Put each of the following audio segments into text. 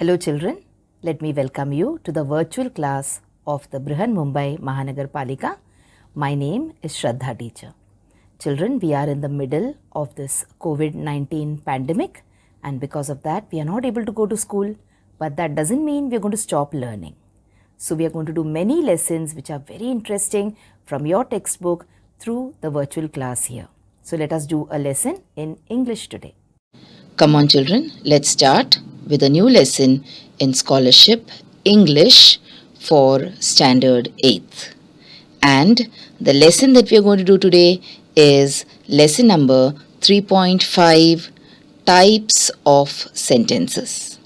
Hello children, let me welcome you to the virtual class of the Brihan Mumbai Mahanagar Palika. My name is Shraddha teacher. Children, we are in the middle of this COVID-19 pandemic, and because of that we are not able to go to school, but that doesn't mean we are going to stop learning. So we are going to do many lessons which are very interesting from your textbook through the virtual class here. So let us do a lesson in English today. Come on children, let's start with a new lesson in scholarship English for standard 8th. And the lesson that we are going to do today is lesson number 3.5, types of sentences.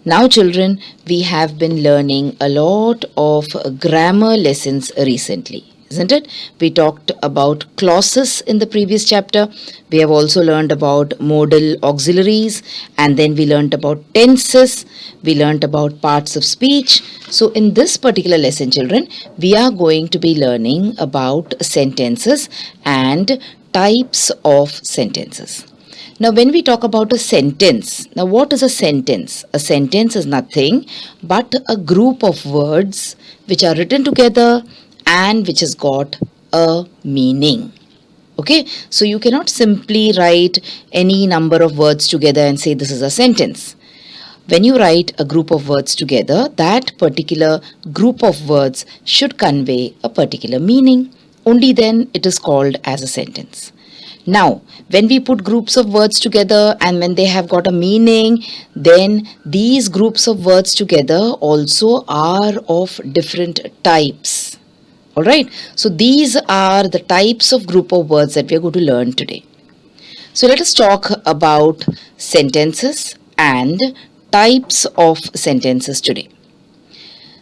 Now children, we have been learning a lot of grammar lessons recently, isn't it? We talked about clauses in the previous chapter. We have also learned about modal auxiliaries, and then we learned about tenses. We learned about parts of speech. So in this particular lesson, children, we are going to be learning about sentences and types of sentences. Now, when we talk about a sentence, now what is a sentence? A sentence is nothing but a group of words which are written together and which has got a meaning. Okay, so you cannot simply write any number of words together and say this is a sentence. When you write a group of words together, that particular group of words should convey a particular meaning. Only then it is called as a sentence. Now, when we put groups of words together and when they have got a meaning, then these groups of words together also are of different types. Alright, so these are the types of group of words that we are going to learn today. So let us talk about sentences and types of sentences today.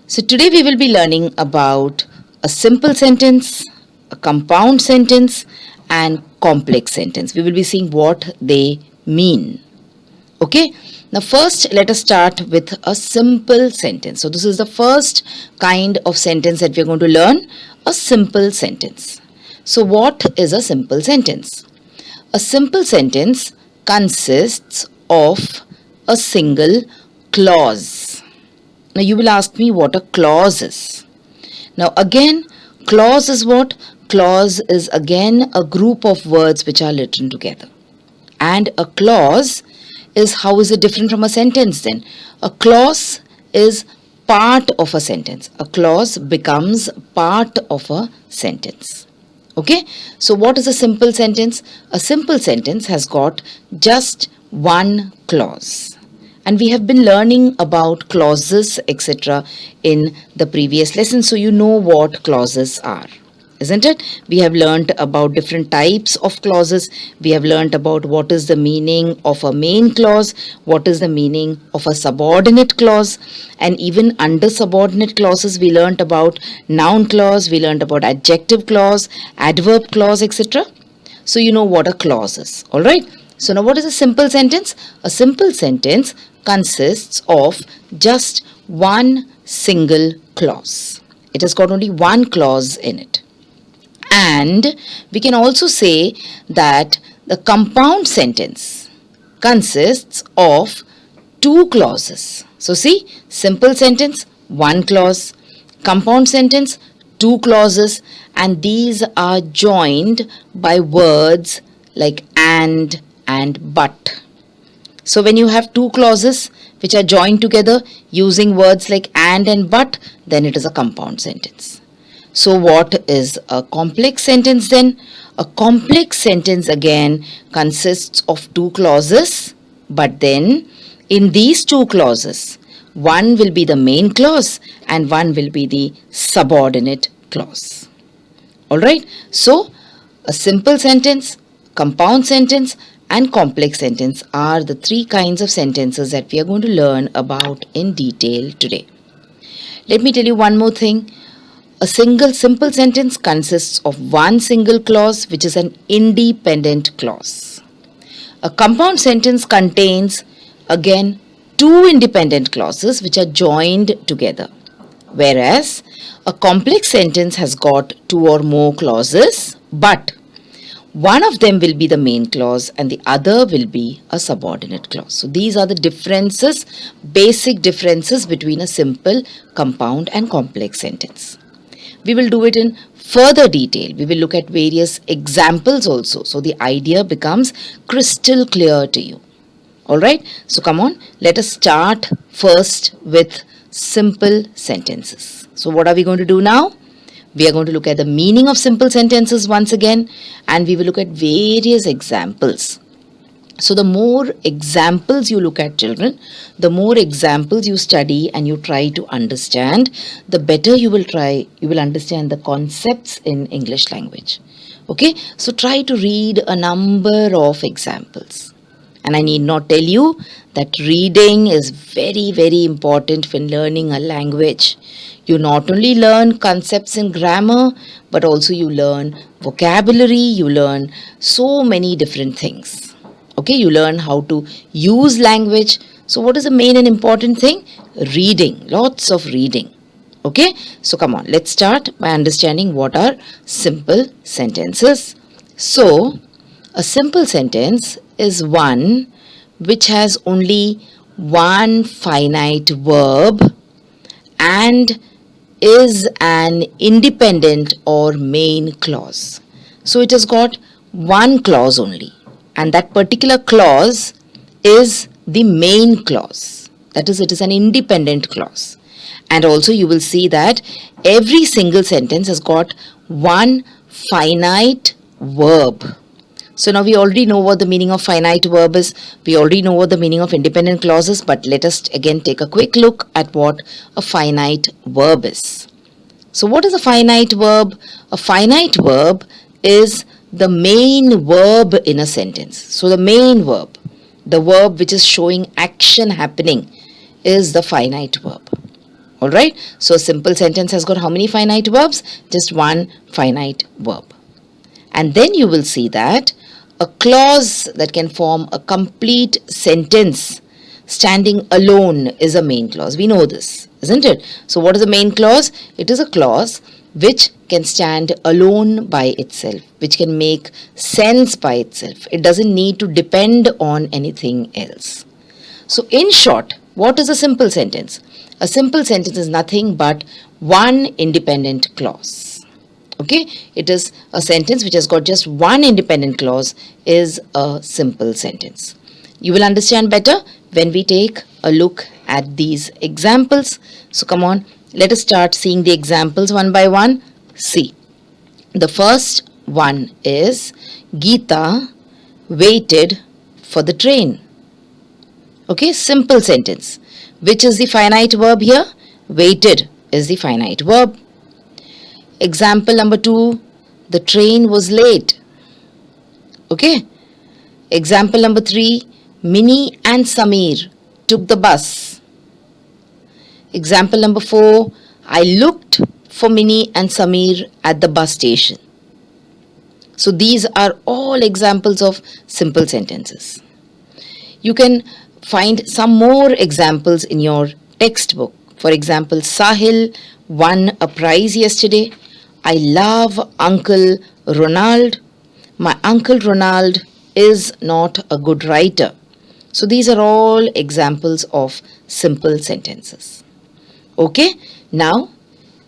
So today we will be learning about a simple sentence, a compound sentence, and complex sentence. We will be seeing what they mean. Okay, now first let us start with a simple sentence. So this is the first kind of sentence that we are going to learn, a simple sentence. So what is a simple sentence? A simple sentence consists of a single clause. Now you will ask me what a clause is. Now again, clause is what? Clause is again a group of words which are written together. And a clause is, how is it different from a sentence then? A clause is part of a sentence. A clause becomes part of a sentence. Okay, so what is a simple sentence? A simple sentence has got just one clause. And we have been learning about clauses, etc. in the previous lesson, so you know what clauses are, isn't it? We have learnt about different types of clauses. We have learnt about what is the meaning of a main clause, what is the meaning of a subordinate clause, and even under subordinate clauses we learnt about noun clause, we learnt about adjective clause, adverb clause, etc. So you know what a clause is, alright? So now what is a simple sentence? A simple sentence consists of just one single clause. It has got only one clause in it. And we can also say that the compound sentence consists of two clauses. So see, simple sentence, one clause, compound sentence, two clauses, and these are joined by words like and but. So when you have two clauses which are joined together using words like and but, then it is a compound sentence. So what is a complex sentence then? A complex sentence again consists of two clauses, but then in these two clauses, one will be the main clause and one will be the subordinate clause. Alright, so a simple sentence, compound sentence, and complex sentence are the three kinds of sentences that we are going to learn about in detail today. Let me tell you one more thing. A single simple sentence consists of one single clause which is an independent clause. A compound sentence contains again two independent clauses which are joined together. Whereas a complex sentence has got two or more clauses, but One of them will be the main clause and the other will be a subordinate clause. So these are the differences, basic differences between a simple, compound and complex sentence. We will do it in further detail. We will look at various examples also. So the idea becomes crystal clear to you. Alright, so come on, let us start first with simple sentences. So what are we going to do now? We are going to look at the meaning of simple sentences once again, and we will look at various examples. So the more examples you look at, children, the more examples you study and you try to understand, the better you will understand the concepts in English language. Okay, so try to read a number of examples. And I need not tell you that reading is very, very important when learning a language. You not only learn concepts in grammar, but also you learn vocabulary, you learn so many different things. Okay, you learn how to use language. So what is the main and important thing? Reading, lots of reading. Okay, so come on, let's start by understanding what are simple sentences. So, a simple sentence is one which has only one finite verb and is an independent or main clause. So it has got one clause only, and that particular clause is the main clause. That is, it is an independent clause. And also you will see that every single sentence has got one finite verb. So now we already know what the meaning of finite verb is. We already know what the meaning of independent clause is, but let us again take a quick look at what a finite verb is. So what is a finite verb? A finite verb is the main verb in a sentence. So the main verb, the verb which is showing action happening, is the finite verb. Alright, so a simple sentence has got how many finite verbs? Just one finite verb. And then you will see that a clause that can form a complete sentence standing alone is a main clause. We know this, isn't it? So what is a main clause? It is a clause which can stand alone by itself, which can make sense by itself. It doesn't need to depend on anything else. So in short, what is a simple sentence? A simple sentence is nothing but one independent clause. Okay, it is a sentence which has got just one independent clause is a simple sentence. You will understand better when we take a look at these examples. So come on, let us start seeing the examples one by one. See, the first one is Geeta waited for the train. Okay, simple sentence. Which is the finite verb here? Waited is the finite verb. Example number 2, the train was late. Okay. Example number 3, Minnie and Samir took the bus. Example number 4, I looked for Minnie and Samir at the bus station. So these are all examples of simple sentences. You can find some more examples in your textbook. For example, Sahil won a prize yesterday. I love Uncle Ronald. My Uncle Ronald is not a good writer. So these are all examples of simple sentences. Okay, now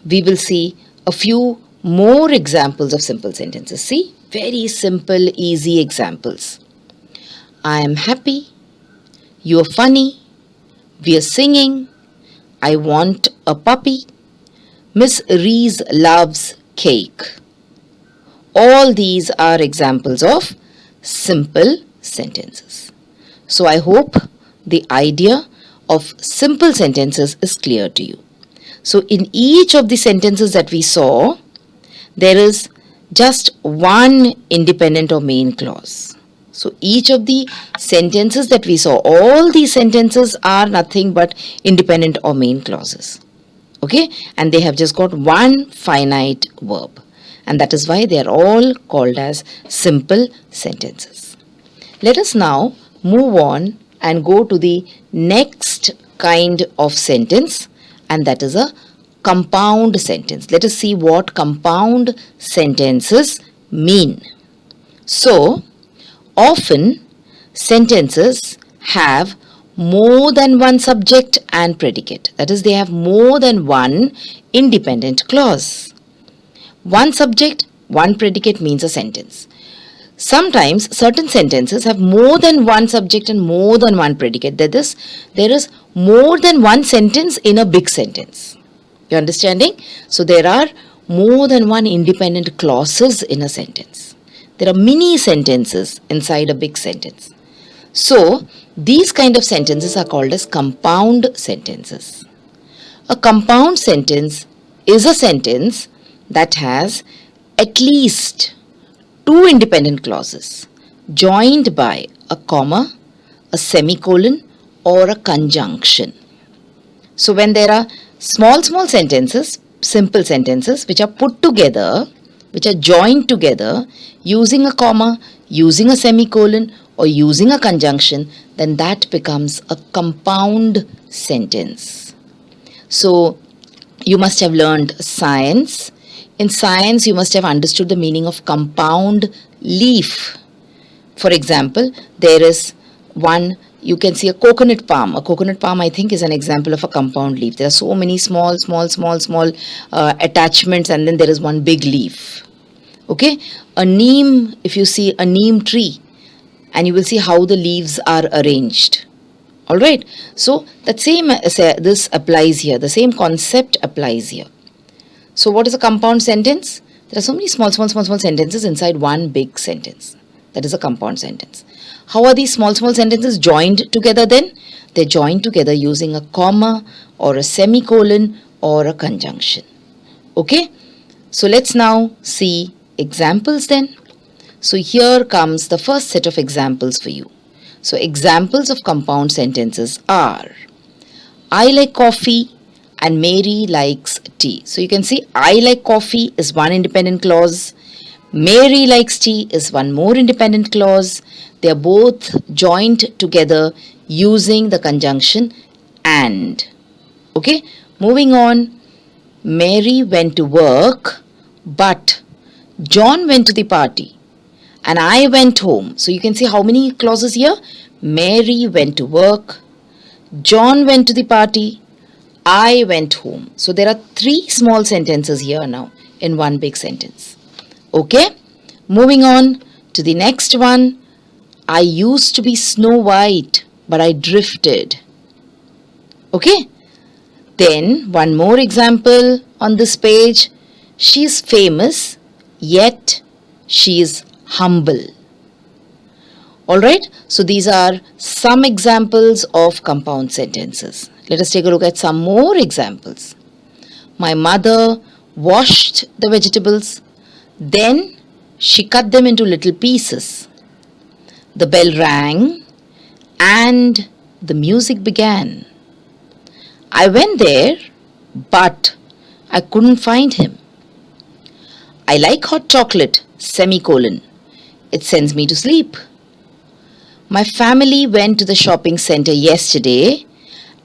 we will see a few more examples of simple sentences. See, very simple, easy examples. I am happy. You are funny. We are singing. I want a puppy. Miss Rees loves cake. All these are examples of simple sentences. So I hope the idea of simple sentences is clear to you. So in each of the sentences that we saw, there is just one independent or main clause. So each of the sentences that we saw, all these sentences are nothing but independent or main clauses. Okay, and they have just got one finite verb, and that is why they are all called as simple sentences. Let us now move on and go to the next kind of sentence, and that is a compound sentence. Let us see what compound sentences mean. So, often sentences have more than one subject and predicate. That is, they have more than one independent clause. One subject, one predicate means a sentence. Sometimes certain sentences have more than one subject and more than one predicate. That is, there is more than one sentence in a big sentence. You understanding? So there are more than one independent clauses in a sentence. There are mini sentences inside a big sentence. So these kind of sentences are called as compound sentences. A compound sentence is a sentence that has at least two independent clauses joined by a comma, a semicolon, or a conjunction. So when there are small sentences, simple sentences which are put together, which are joined together using a comma, using a semicolon, or using a conjunction, then that becomes a compound sentence. So you must have learned science. In science, you must have understood the meaning of compound leaf. For example, there is one, you can see a coconut palm. A coconut palm, I think, is an example of a compound leaf. There are so many small attachments, and then there is one big leaf. Okay? A neem, if you see a neem tree, and you will see how the leaves are arranged. Alright? So, that same, this applies here. The same concept applies here. So what is a compound sentence? There are so many small sentences inside one big sentence. That is a compound sentence. How are these small sentences joined together then? They're joined together using a comma or a semicolon or a conjunction. Okay? So let's now see examples then. So here comes the first set of examples for you. So examples of compound sentences are: I like coffee and Mary likes tea. So you can see I like coffee is one independent clause. Mary likes tea is one more independent clause. They are both joined together using the conjunction and. Okay, moving on. Mary went to work, but John went to the party and I went home. So you can see how many clauses here? Mary went to work, John went to the party, I went home. So there are three small sentences here now in one big sentence. Okay, moving on to the next one. I used to be Snow White, but I drifted. Okay, then one more example on this page. She is famous, yet she is humble. Alright, so these are some examples of compound sentences. Let us take a look at some more examples. My mother washed the vegetables, then she cut them into little pieces. The bell rang and the music began. I went there, but I couldn't find him. I like hot chocolate, semicolon. It sends me to sleep. My family went to the shopping center yesterday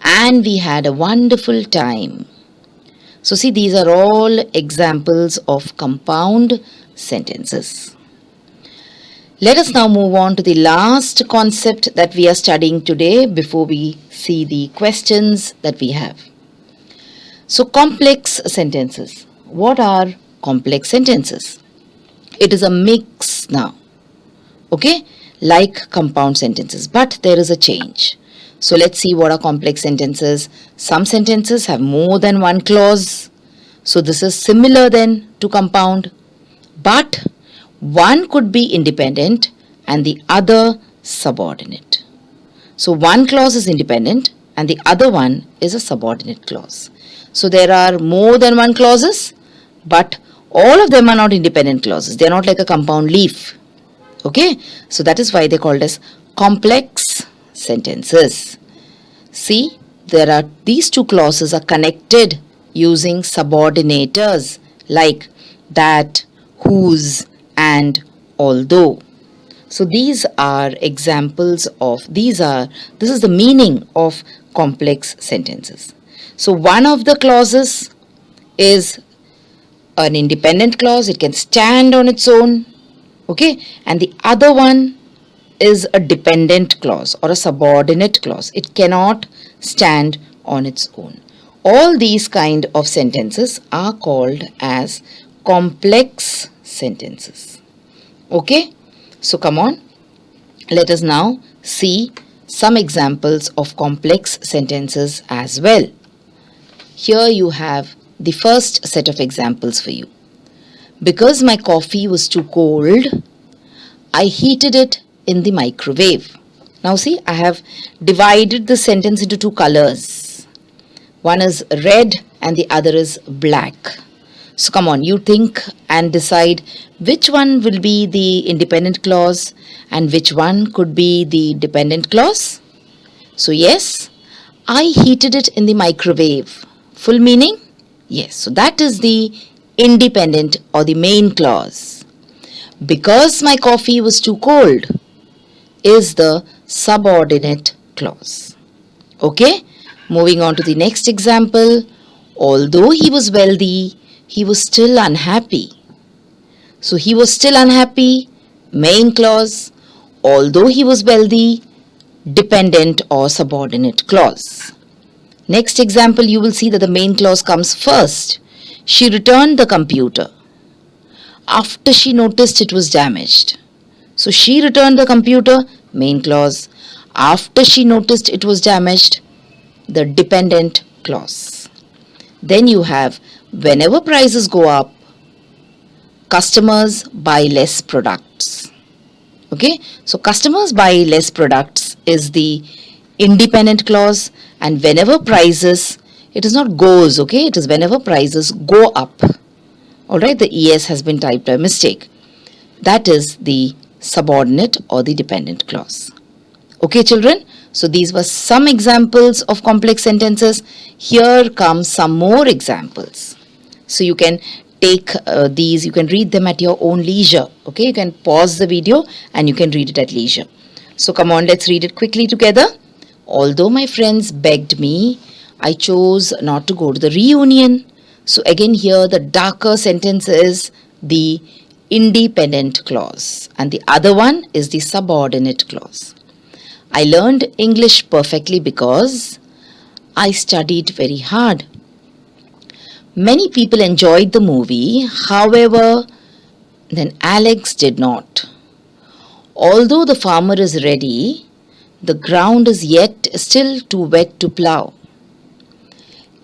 and we had a wonderful time. So see, these are all examples of compound sentences. Let us now move on to the last concept that we are studying today before we see the questions that we have. So complex sentences. What are complex sentences? It is a mix now. Okay? Like compound sentences, but there is a change. So let's see what are complex sentences. Some sentences have more than one clause. So this is similar then to compound, but one could be independent and the other subordinate. So one clause is independent and the other one is a subordinate clause. So there are more than one clauses, but all of them are not independent clauses. They are not like a compound leaf. Okay, so that is why they are called as complex sentences. See, there are these two clauses are connected using subordinators like that, whose, and although. So these are examples of, this is the meaning of complex sentences. So one of the clauses is an independent clause. It can stand on its own. Okay, and the other one is a dependent clause or a subordinate clause. It cannot stand on its own. All these kind of sentences are called as complex sentences. Okay, so come on, let us now see some examples of complex sentences as well. Here you have the first set of examples for you. Because my coffee was too cold, I heated it in the microwave. Now see, I have divided the sentence into two colors. One is red and the other is black. So come on, you think and decide which one will be the independent clause and which one could be the dependent clause. So yes, I heated it in the microwave. Full meaning? Yes, so that is the independent or the main clause. Because my coffee was too cold is the subordinate clause. Okay, moving on to the next example. Although he was wealthy, he was still unhappy. So he was still unhappy, main clause. Although he was wealthy, dependent or subordinate clause. Next example, you will see that the main clause comes first. She returned the computer after she noticed it was damaged. So she returned the computer, main clause. After she noticed it was damaged, the dependent clause. Then you have whenever prices go up, customers buy less products. Okay, so customers buy less products is the independent clause, and whenever prices, it is not goes, okay, it is whenever prices go up. Alright, the ES has been typed by mistake. That is the subordinate or the dependent clause. Okay, children, so these were some examples of complex sentences. Here come some more examples. So you can take these, you can read them at your own leisure. Okay, you can pause the video and you can read it at leisure. So come on, let's read it quickly together. Although my friends begged me, I chose not to go to the reunion. So again here the darker sentence is the independent clause and the other one is the subordinate clause. I learned English perfectly because I studied very hard. Many people enjoyed the movie, however, then Alex did not. Although the farmer is ready, the ground is yet still too wet to plow.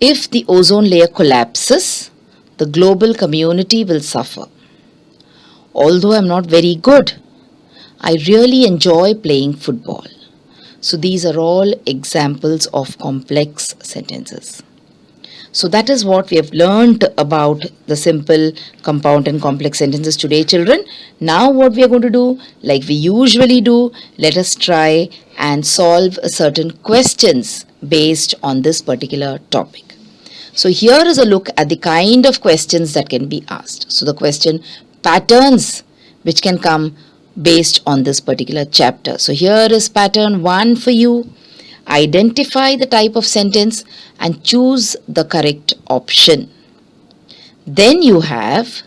If the ozone layer collapses, the global community will suffer. Although I'm not very good, I really enjoy playing football. So these are all examples of complex sentences. So that is what we have learned about the simple, compound and complex sentences today, children. Now what we are going to do, like we usually do, let us try and solve certain questions based on this particular topic. So here is a look at the kind of questions that can be asked. So the question patterns which can come based on this particular chapter. So here is pattern 1 for you. Identify the type of sentence and choose the correct option. Then you have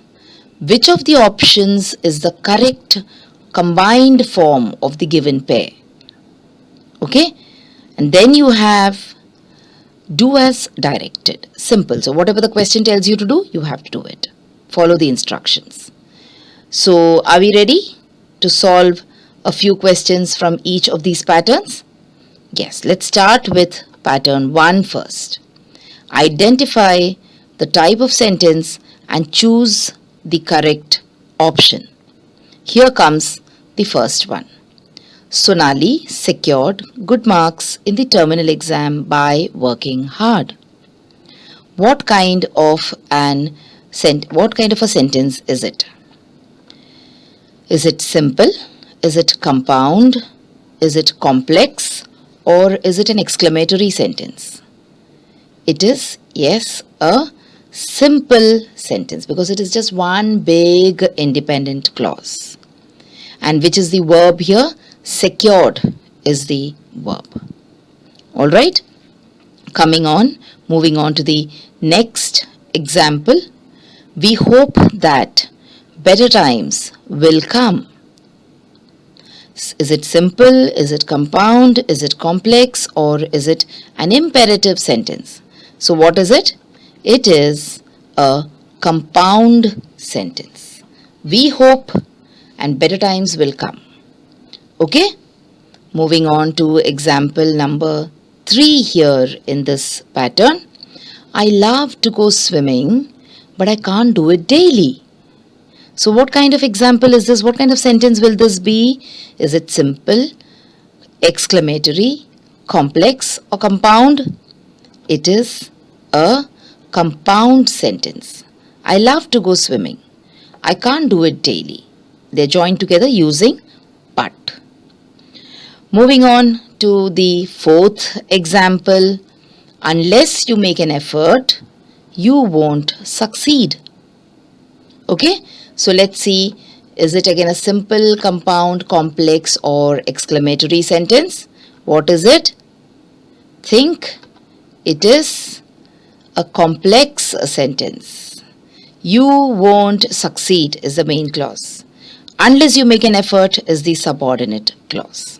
which of the options is the correct combined form of the given pair. Okay? And then you have do as directed. Simple. So whatever the question tells you to do, you have to do it. Follow the instructions. So are we ready to solve a few questions from each of these patterns? Yes, let's start with pattern 1 first. Identify the type of sentence and choose the correct option. Here comes the first one. Sonali secured good marks in the terminal exam by working hard. What kind of a sentence is it? Is it simple? Is it compound? Is it complex? Or is it an exclamatory sentence? It is, yes, a simple sentence because it is just one big independent clause. And which is the verb here? Secured is the verb. Alright, moving on to the next example. We hope that better times will come. Is it simple? Is it compound? Is it complex? Or is it an imperative sentence? So what is it? It is a compound sentence. We hope and better times will come. Okay? Moving on to example number 3 here in this pattern. I love to go swimming, but I can't do it daily. So what kind of example is this? What kind of sentence will this be? Is it simple, exclamatory, complex, or compound? It is a compound sentence. I love to go swimming. I can't do it daily. They're joined together using but. Moving on to the 4th example. Unless you make an effort, you won't succeed. Okay? So let's see, is it again a simple, compound, complex, or exclamatory sentence? What is it? Think it is a complex sentence. You won't succeed is the main clause. Unless you make an effort is the subordinate clause.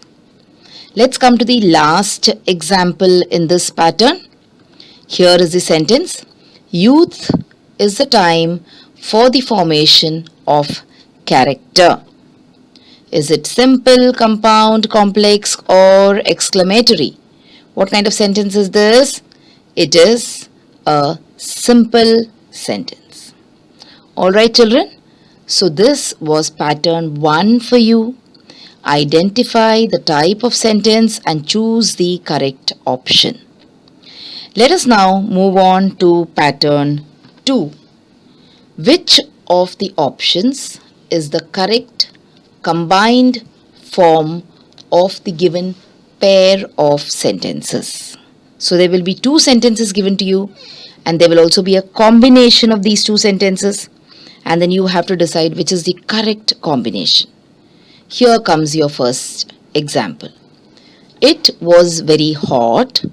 Let's come to the last example in this pattern. Here is the sentence. Youth is the time for the formation of character. Is it simple, compound, complex, or exclamatory? What kind of sentence is this? It is a simple sentence. Alright children, so this was pattern 1 for you. Identify the type of sentence and choose the correct option. Let us now move on to pattern 2. Which of the options is the correct combined form of the given pair of sentences? So there will be 2 sentences given to you, and there will also be a combination of these 2 sentences, and then you have to decide which is the correct combination. Here comes your first example. It was very hot.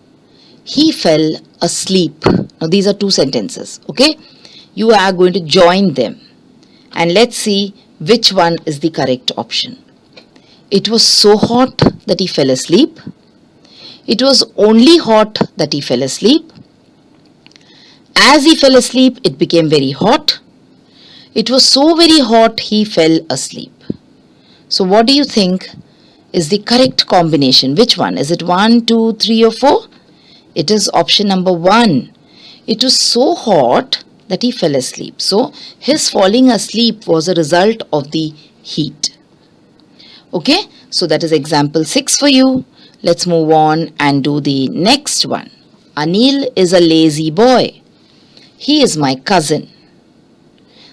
He fell asleep. Now these are 2 sentences, okay? You are going to join them and let's see which one is the correct option. It was so hot that he fell asleep. It was only hot that he fell asleep. As he fell asleep, it became very hot. It was so very hot, he fell asleep. So what do you think is the correct combination? Which one? Is it 1, 2, 3 or 4? It is option number 1. It was so hot that he fell asleep. So his falling asleep was a result of the heat. Okay, so that is example 6 for you. Let's move on and do the next one. Anil is a lazy boy. He is my cousin.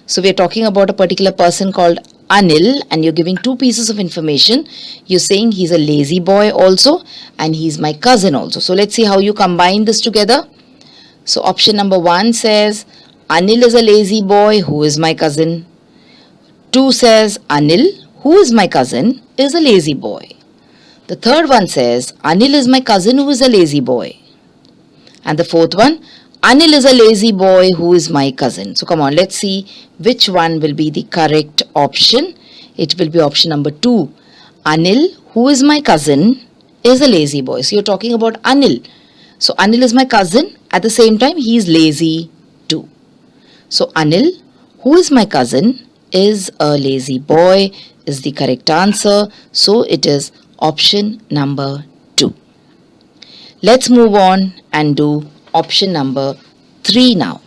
So we're talking about a particular person called Anil, and you're giving 2 pieces of information. You're saying he's a lazy boy also and he's my cousin also. So let's see how you combine this together. So option number 1 says Anil is a lazy boy who is my cousin. 2 says Anil, who is my cousin, is a lazy boy. The third one says Anil is my cousin who is a lazy boy. And the fourth one, Anil is a lazy boy who is my cousin. So come on, let's see which one will be the correct option. It will be option number 2. Anil, who is my cousin, is a lazy boy. So you're talking about Anil. So Anil is my cousin. At the same time, he is lazy too. So Anil, who is my cousin, is a lazy boy is the correct answer. So it is option number 2. Let's move on and do option number 3 now.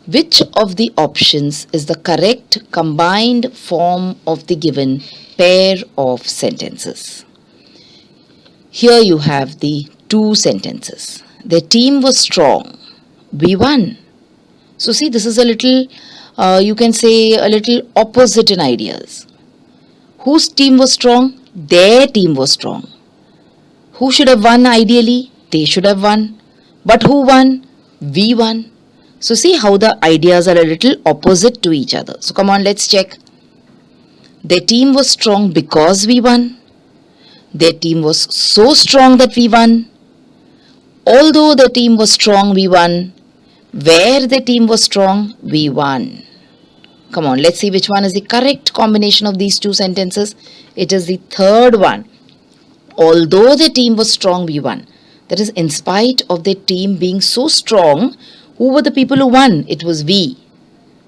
Which of the options is the correct combined form of the given pair of sentences? Here you have the 2 sentences. The team was strong. We won. So see, this is a little, you can say a little opposite in ideas. Whose team was strong? Their team was strong. Who should have won ideally? They should have won. But who won? We won. So see how the ideas are a little opposite to each other. So come on, let's check. Their team was strong because we won. Their team was so strong that we won. Although the team was strong, we won. Where the team was strong, we won. Come on, let's see which one is the correct combination of these two sentences. It is the third one. Although the team was strong, we won. That is, in spite of their team being so strong, who were the people who won? It was we.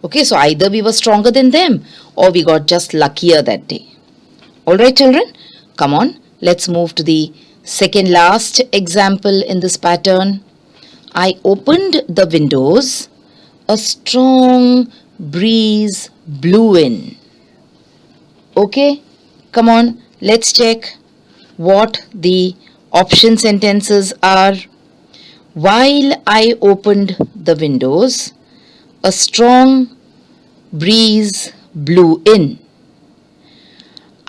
Okay, so either we were stronger than them or we got just luckier that day. Alright, children, come on, let's move to the second last example in this pattern. I opened the windows. A strong breeze blew in. Okay, come on, let's check what the option sentences are. While I opened the windows, a strong breeze blew in.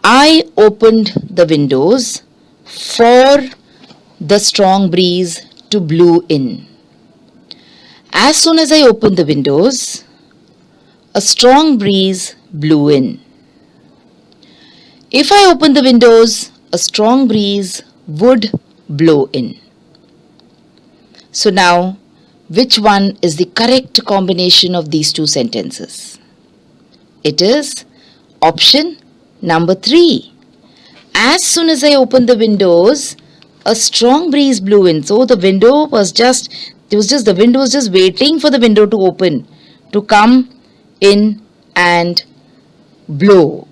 I opened the windows for the strong breeze to blow in. As soon as I opened the windows, a strong breeze blew in. If I opened the windows, a strong breeze would blow in. So now, which one is the correct combination of these two sentences? It is option number 3. As soon as I opened the windows, a strong breeze blew in. So the window was just, the window was just waiting for the window to open, to come in and blow.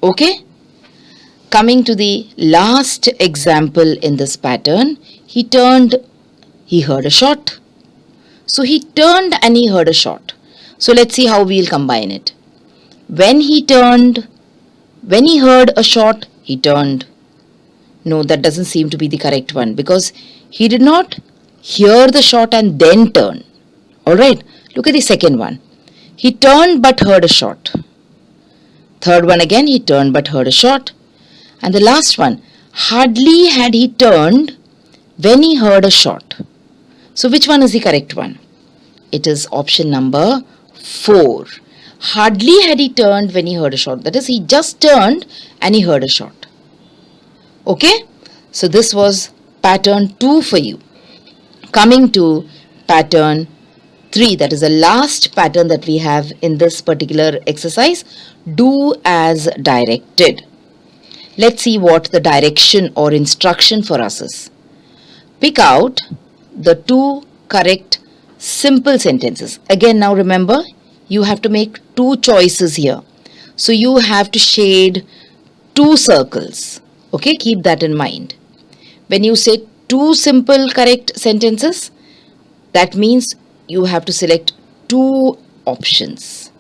Okay? Coming to the last example in this pattern, he heard a shot. So he turned and he heard a shot. So let's see how we'll combine it. When he heard a shot, he turned. No, that doesn't seem to be the correct one because he did not hear the shot and then turn. Alright, look at the second one. He turned but heard a shot. Third one again, he turned but heard a shot. And the last one, hardly had he turned when he heard a shot. So which one is the correct one? It is option number 4. Hardly had he turned when he heard a shot. That is, he just turned and he heard a shot. Okay? So this was pattern 2 for you. Coming to pattern 3, that is the last pattern that we have in this particular exercise. Do as directed. Let's see what the direction or instruction for us is. Pick out the 2 correct simple sentences. Again, now remember, you have to make 2 choices here. So you have to shade 2 circles. Okay, keep that in mind. When you say 2 simple correct sentences, that means you have to select 2 options.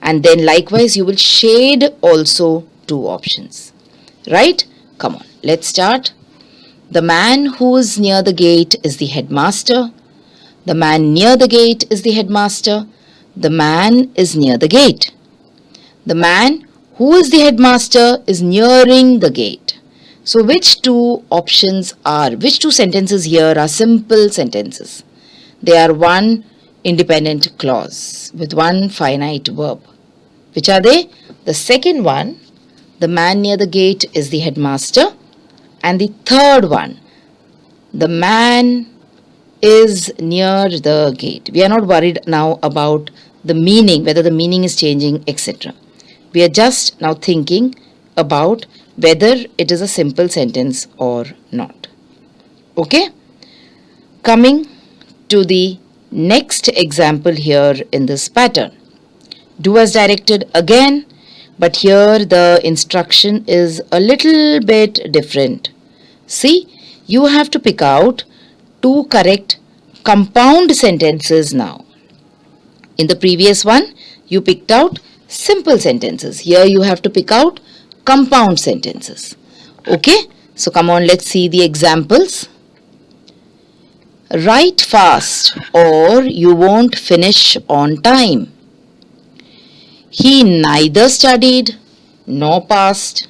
And then likewise, you will shade also 2 options. Right? Come on, let's start. The man who is near the gate is the headmaster. The man near the gate is the headmaster. The man is near the gate. The man who is the headmaster is nearing the gate. So which 2 sentences here are simple sentences? They are one independent clause with one finite verb. Which are they? The second one, the man near the gate is the headmaster. And the third one, the man is near the gate. We are not worried now about the meaning, whether the meaning is changing, etc. We are just now thinking about whether it is a simple sentence or not. Okay? Coming to the next example here in this pattern. Do as directed again, but here the instruction is a little bit different. See, you have to pick out 2 correct compound sentences now. In the previous one, you picked out simple sentences. Here you have to pick out compound sentences. Okay, so come on, let's see the examples. Write fast or you won't finish on time. He neither studied nor passed.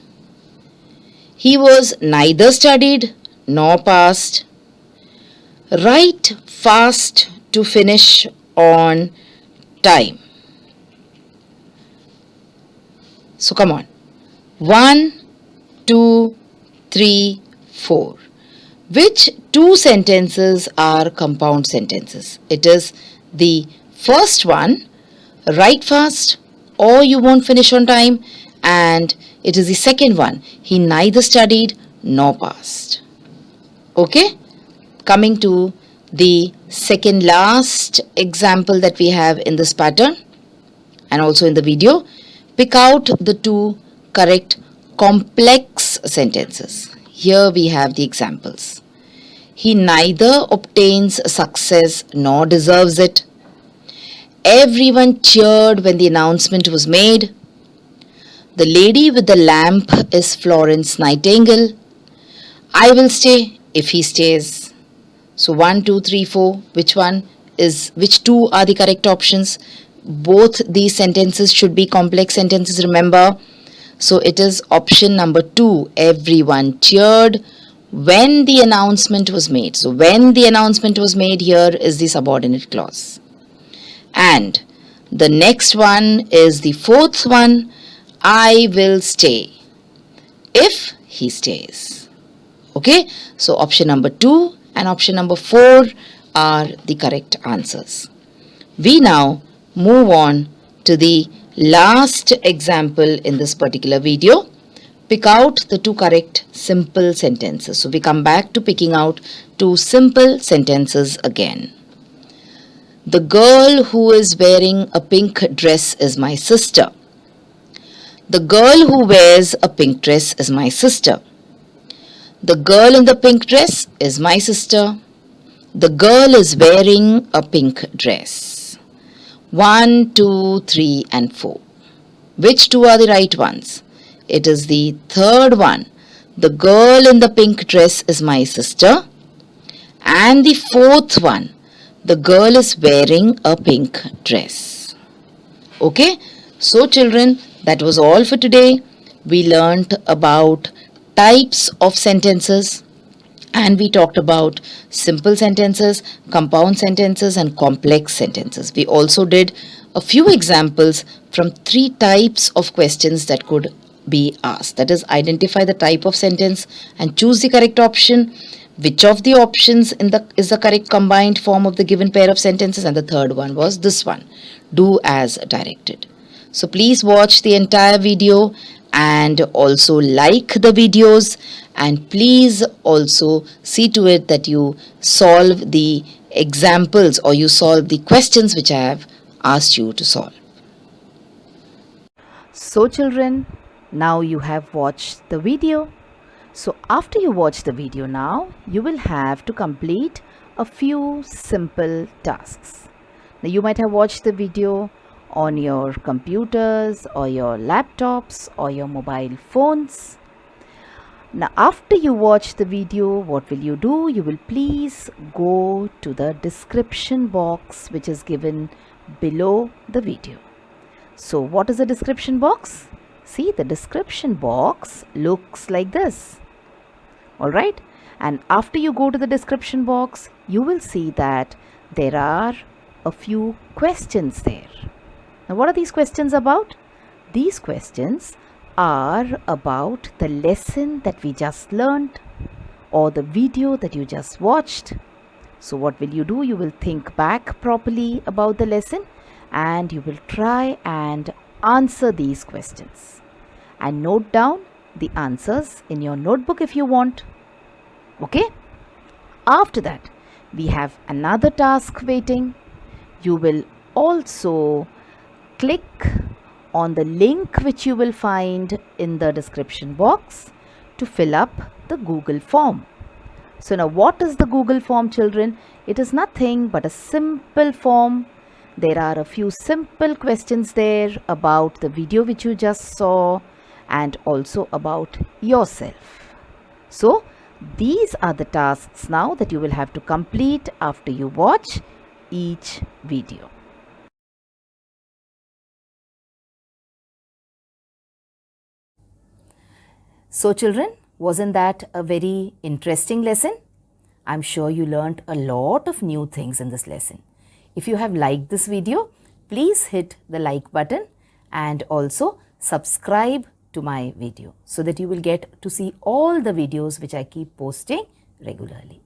He was neither studied nor passed. Write fast to finish on time. So come on. 1, 2, 3, 4. Which 2 sentences are compound sentences? It is the first one. write fast or you won't finish on time. And it is the second one. He neither studied nor passed. Okay? Coming to the second last example that we have in this pattern and also in the video. Pick out the two correct complex sentences. Here we have the examples. He neither obtains success nor deserves it. Everyone cheered when the announcement was made. The lady with the lamp is Florence Nightingale. I will stay if he stays. So 1, 2, 3, 4. Which two are the correct options? Both these sentences should be complex sentences, remember. So it is option number 2. Everyone cheered when the announcement was made. So when the announcement was made here is the subordinate clause. And the next one is the fourth one. I will stay if he stays. Okay, so option number 2 and option number 4 are the correct answers. We now move on to the last example in this particular video. Pick out the two correct simple sentences. So we come back to picking out two simple sentences again. The girl who is wearing a pink dress is my sister. The girl who wears a pink dress is my sister. The girl in the pink dress is my sister. The girl is wearing a pink dress. 1, 2, 3 and 4. Which two are the right ones? It is the third one. The girl in the pink dress is my sister. And the fourth one. The girl is wearing a pink dress. Okay, so children, that was all for today. We learnt about types of sentences and we talked about simple sentences, compound sentences and complex sentences. We also did a few examples from 3 types of questions that could be asked. That is, identify the type of sentence and choose the correct option. Which of the options is the correct combined form of the given pair of sentences, and the third one was this one, do as directed. So please watch the entire video and also like the videos, and please also see to it that you solve the examples or you solve the questions which I have asked you to solve. So children, now you have watched the video. So after you watch the video now, you will have to complete a few simple tasks. Now you might have watched the video on your computers or your laptops or your mobile phones. Now after you watch the video, what will you do? You will please go to the description box which is given below the video. So what is the description box? See, the description box looks like this. Alright, and after you go to the description box, you will see that there are a few questions there. Now what are these questions about? These questions are about the lesson that we just learned or the video that you just watched. So what will you do? You will think back properly about the lesson and you will try and answer these questions. And note down the answers in your notebook if you want. Okay? After that, we have another task waiting. You will also click on the link which you will find in the description box to fill up the Google form. So now what is the Google form, children? It is nothing but a simple form. There are a few simple questions there about the video which you just saw and also about yourself. So these are the tasks now that you will have to complete after you watch each video. So children, wasn't that a very interesting lesson? I'm sure you learned a lot of new things in this lesson. If you have liked this video, please hit the like button and also subscribe to my video so that you will get to see all the videos which I keep posting regularly.